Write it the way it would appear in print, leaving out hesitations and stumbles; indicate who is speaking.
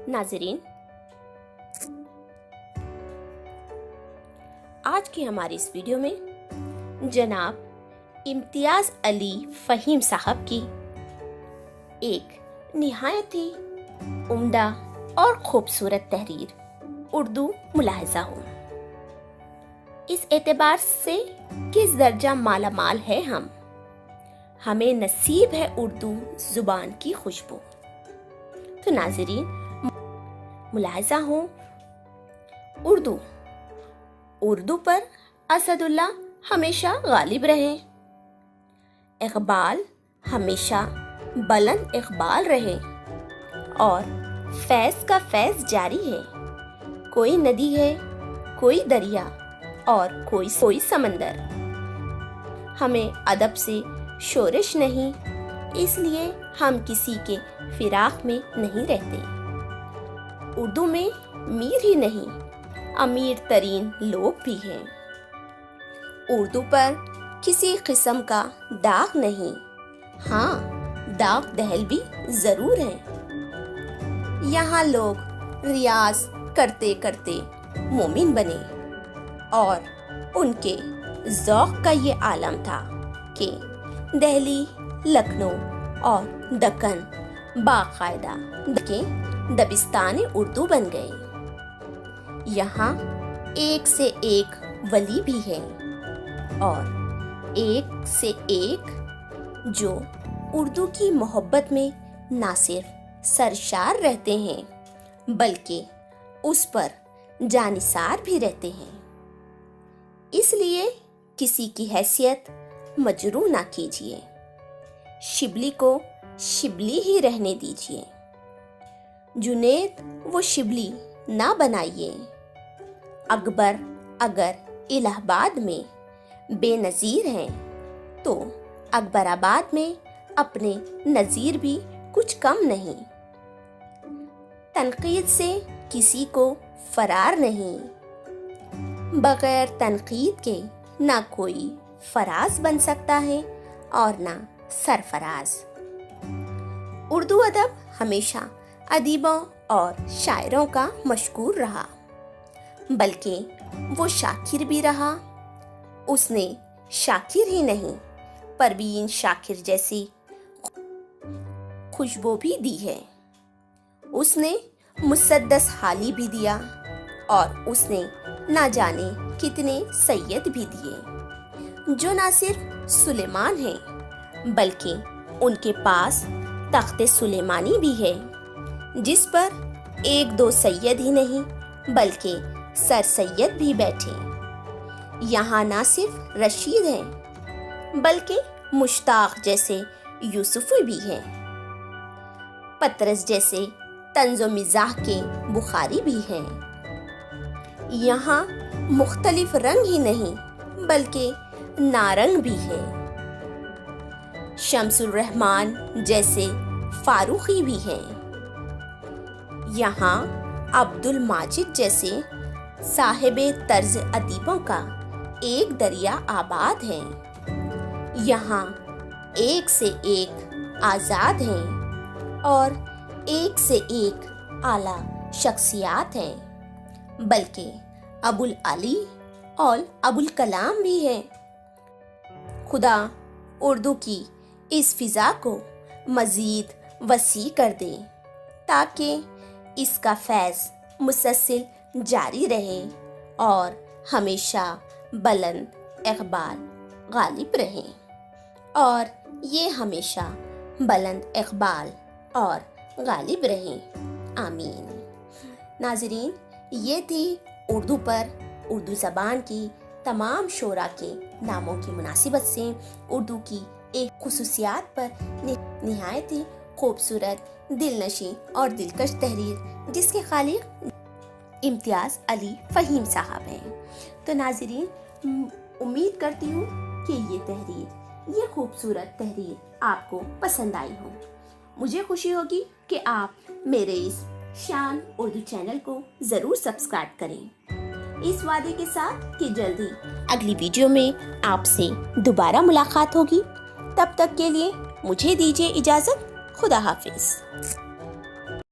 Speaker 1: ناظرین، آج کی ہماری اس ویڈیو میں جناب امتیاز علی فہیم صاحب کی ایک نہایت ہی عمدہ اور خوبصورت تحریر اردو ملاحظہ ہو، اس اعتبار سے کس درجہ مالا مال ہے ہمیں نصیب ہے اردو زبان کی خوشبو۔ تو ناظرین ملاحظہ ہو، اردو پر اسد اللہ ہمیشہ غالب رہے، اقبال ہمیشہ بلند اقبال رہے، اور فیض کا فیض جاری ہے۔ کوئی ندی ہے، کوئی دریا اور کوئی سمندر۔ ہمیں ادب سے شورش نہیں، اس لیے ہم کسی کے فراق میں نہیں رہتے۔ اردو میں میر ہی نہیں، امیر ترین لوگ بھی ہیں۔ اردو پر کسی قسم کا داغ نہیں، ہاں داغ دہل بھی ضرور ہیں۔ یہاں لوگ ریاض کرتے کرتے مومن بنے، اور ان کے ذوق کا یہ عالم تھا کہ دہلی، لکھنؤ اور دکن باقاعدہ دبستان اردو بن گئے۔ یہاں ایک سے ایک ولی بھی ہے، اور ایک سے ایک جو اردو کی محبت میں نہ صرف سرشار رہتے ہیں بلکہ اس پر جانثار بھی رہتے ہیں۔ اس لیے کسی کی حیثیت مجروح نہ کیجیے، شبلی کو شبلی ہی رہنے دیجیے، جنید وہ شبلی نہ بنائیے۔ اکبر اگر الہ آباد میں بے نظیر ہیں تو اکبر آباد میں اپنے نظیر بھی کچھ کم نہیں۔ تنقید سے کسی کو فرار نہیں، بغیر تنقید کے نہ کوئی فراز بن سکتا ہے اور نہ سرفراز۔ اردو ادب ہمیشہ ادیبوں اور شاعروں کا مشکور رہا، بلکہ وہ شاکر بھی رہا۔ اس نے شاکر ہی نہیں، پروین شاکر جیسی خوشبو بھی دی ہے۔ اس نے مسدس حالی بھی دیا، اور اس نے نہ جانے کتنے سید بھی دیے، جو نہ صرف سلیمان ہیں بلکہ ان کے پاس تخت سلیمانی بھی ہے، جس پر ایک دو سید ہی نہیں بلکہ سر سید بھی بیٹھے۔ یہاں نہ صرف رشید ہیں بلکہ مشتاق جیسے یوسفی بھی ہیں، پطرس جیسے طنز و مزاح کے بخاری بھی ہیں۔ یہاں مختلف رنگ ہی نہیں بلکہ نارنگ بھی ہے، شمس الرحمن جیسے فاروقی بھی ہیں۔ یہاں عبد الماجد جیسے صاحب طرز ادیبوں کا ایک دریا آباد ہے۔ یہاں ایک سے ایک آزاد ہیں اور ایک سے ایک اعلیٰ شخصیات ہیں، بلکہ ابوالعلی اور ابوالکلام بھی ہیں۔ خدا اردو کی اس فضا کو مزید وسیع کر دے تاکہ اس کا فیض مسلسل جاری رہے اور ہمیشہ بلند اقبال غالب رہے، اور یہ ہمیشہ بلند اقبال اور غالب رہیں، آمین۔ ناظرین، یہ تھی اردو پر اردو زبان کی تمام شعراء کے ناموں کی مناسبت سے اردو کی ایک خصوصیات پر نہایت ہی خوبصورت، دل نشیں اور دلکش تحریر جس کے خالق امتیاز علی فہیم صاحب ہیں۔ تو ناظرین، امید کرتی ہوں کہ یہ خوبصورت تحریر آپ کو پسند آئی ہو۔ مجھے خوشی ہوگی کہ آپ میرے اس شان اردو چینل کو ضرور سبسکرائب کریں، اس وعدے کے ساتھ کہ جلد ہی اگلی ویڈیو میں آپ سے دوبارہ ملاقات ہوگی۔ تب تک کے لیے مجھے دیجیے اجازت۔ خدا حافظ۔